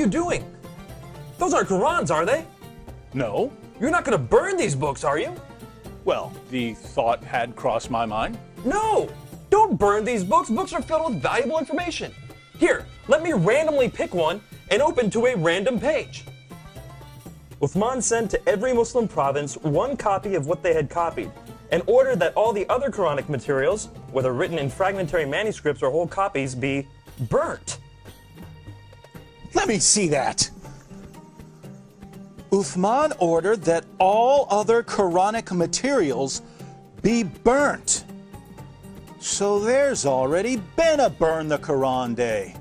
you doing? Those aren't Qurans, are they? No. You're not going to burn these books, are you? Well, the thought had crossed my mind. No! Don't burn these books. Books are filled with valuable information. Here, let me randomly pick one and open to a random page. Uthman sent to every Muslim province one copy of what they had copied, and ordered that all the other Quranic materials, whether written in fragmentary manuscripts or whole copies, be burnt. Let me see that. Uthman ordered that all other Quranic materials be burnt. So there's already been a Burn the Quran Day.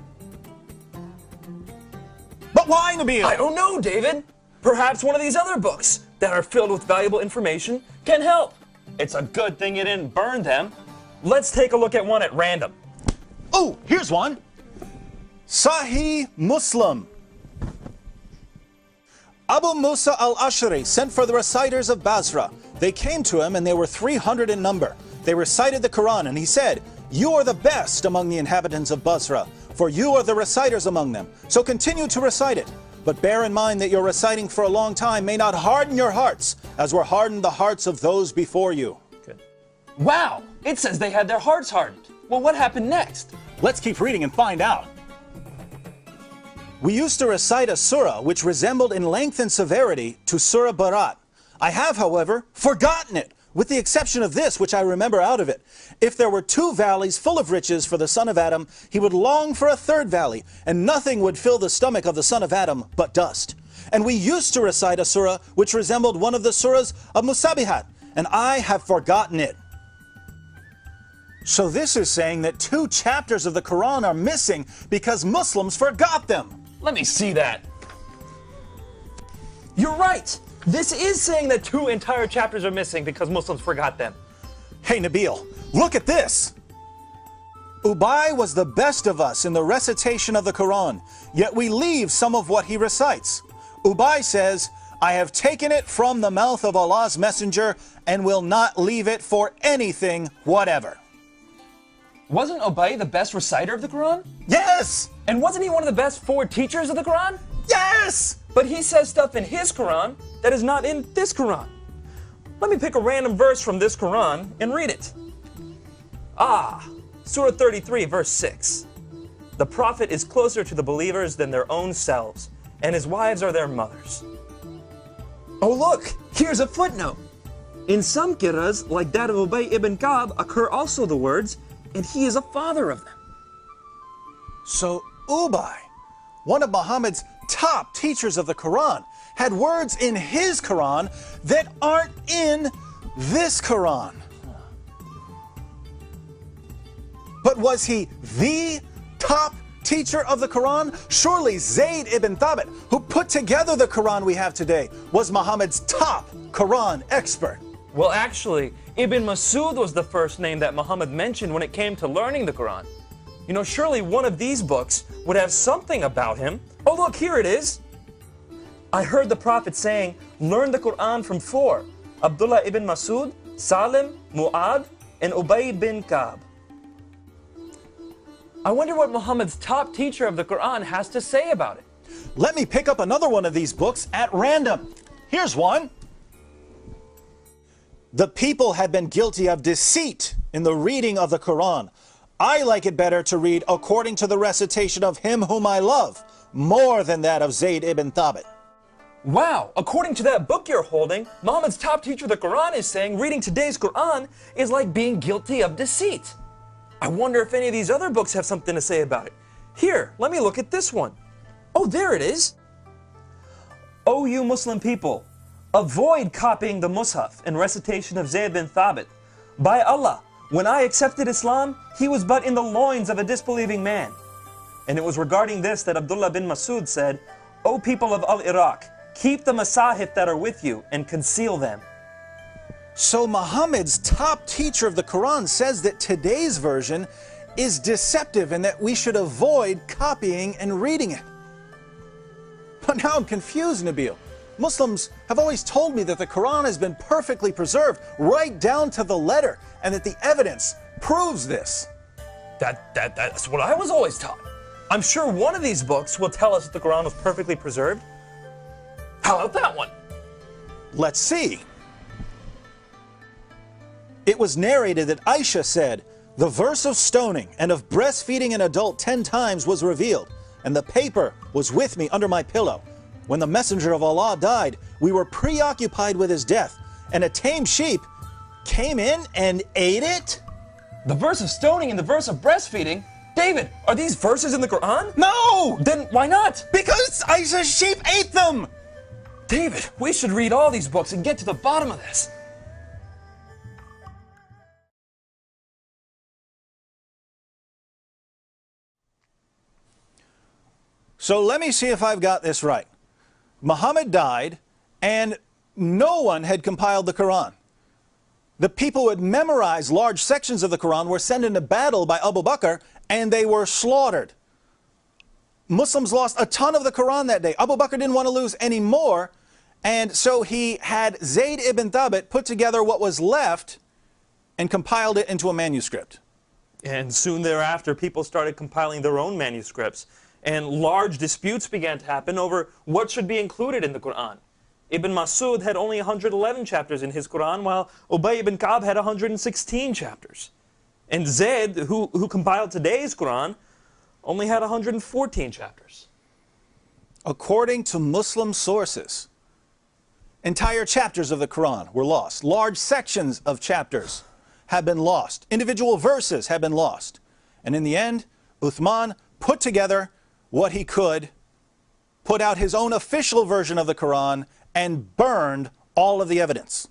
But why, Nabeel? I don't know, David. Perhaps one of these other books that are filled with valuable information can help. It's a good thing you didn't burn them. Let's take a look at one at random. Oh, here's one. Sahih Muslim. Abu Musa al-Ash'ari sent for the reciters of Basra. They came to him and they were 300 in number. They recited the Quran and he said, "You are the best among the inhabitants of Basra, for you are the reciters among them. So continue to recite it. But bear in mind that your reciting for a long time may not harden your hearts, as were hardened the hearts of those before you." Good. Wow, it says they had their hearts hardened. Well, what happened next? Let's keep reading and find out. We used to recite a surah which resembled in length and severity to Surah Barat. I have, however, forgotten it, with the exception of this, which I remember out of it. If there were 2 valleys full of riches for the son of Adam, he would long for a 3rd valley, and nothing would fill the stomach of the son of Adam but dust. And we used to recite a surah which resembled one of the surahs of Musabihat, and I have forgotten it. So this is saying that 2 chapters of the Quran are missing because Muslims forgot them. Let me see that. You're right. This is saying that 2 entire chapters are missing because Muslims forgot them. Hey Nabeel, look at this. Ubay was the best of us in the recitation of the Quran, yet we leave some of what he recites. Ubay says, "I have taken it from the mouth of Allah's messenger and will not leave it for anything whatever." Wasn't Ubay the best reciter of the Quran? Yes! And wasn't he one of the best 4 teachers of the Quran? Yes! But he says stuff in his Quran that is not in this Quran. Let me pick a random verse from this Quran and read it. Surah 33, verse 6. The Prophet is closer to the believers than their own selves, and his wives are their mothers. Oh look, here's a footnote. In some qira'as, like that of Ubay ibn Ka'b, occur also the words, "and he is a father of them." So Ubay, one of Muhammad's top teachers of the Quran, had words in his Quran that aren't in this Quran. But was he the top teacher of the Quran? Surely Zayd ibn Thabit, who put together the Quran we have today, was Muhammad's top Quran expert. Well, actually, Ibn Masud was the first name that Muhammad mentioned when it came to learning the Quran. You know, surely one of these books would have something about him. Oh, look, here it is. I heard the Prophet saying, "Learn the Quran from 4, Abdullah ibn Masud, Salim, Mu'ad, and Ubay bin Ka'b." I wonder what Muhammad's top teacher of the Quran has to say about it. Let me pick up another one of these books at random. Here's one. The people had been guilty of deceit in the reading of the Quran. I like it better to read according to the recitation of him whom I love, more than that of Zayd ibn Thabit. Wow, according to that book you're holding, Muhammad's top teacher of the Quran is saying reading today's Quran is like being guilty of deceit. I wonder if any of these other books have something to say about it. Here, let me look at this one. Oh, there it is. O you Muslim people, avoid copying the Mus'haf and recitation of Zayd bin Thabit. By Allah, when I accepted Islam, he was but in the loins of a disbelieving man. And it was regarding this that Abdullah bin Masud said, O people of Al-Iraq, keep the masahif that are with you and conceal them. So Muhammad's top teacher of the Quran says that today's version is deceptive and that we should avoid copying and reading it. But now I'm confused, Nabeel. Muslims have always told me that the Quran has been perfectly preserved right down to the letter and that the evidence proves this. That's what I was always taught. I'm sure one of these books will tell us that the Quran was perfectly preserved. How about that one? Let's see. It was narrated that Aisha said, "The verse of stoning and of breastfeeding an adult 10 times was revealed, and the paper was with me under my pillow. When the messenger of Allah died, we were preoccupied with his death, and a tame sheep came in and ate it?" The verse of stoning and the verse of breastfeeding? David, are these verses in the Quran? No! Then why not? Because Aisha's sheep ate them! David, we should read all these books and get to the bottom of this. So let me see if I've got this right. Muhammad died, and no one had compiled the Quran. The people who had memorized large sections of the Quran were sent into battle by Abu Bakr, and they were slaughtered. Muslims lost a ton of the Quran that day. Abu Bakr didn't want to lose any more, and so he had Zayd ibn Thabit put together what was left and compiled it into a manuscript. And soon thereafter, people started compiling their own manuscripts, and large disputes began to happen over what should be included in the Quran. Ibn Masud had only 111 chapters in his Quran, while Ubay ibn Ka'b had 116 chapters. And Zayd, who compiled today's Quran, only had 114 chapters. According to Muslim sources, entire chapters of the Quran were lost. Large sections of chapters have been lost. Individual verses have been lost. And in the end, Uthman put together what he could, put out his own official version of the Quran, and burned all of the evidence.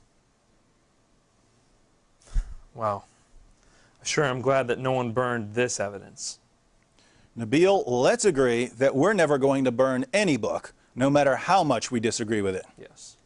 Wow. Sure, I'm glad that no one burned this evidence. Nabeel, let's agree that we're never going to burn any book, no matter how much we disagree with it. Yes.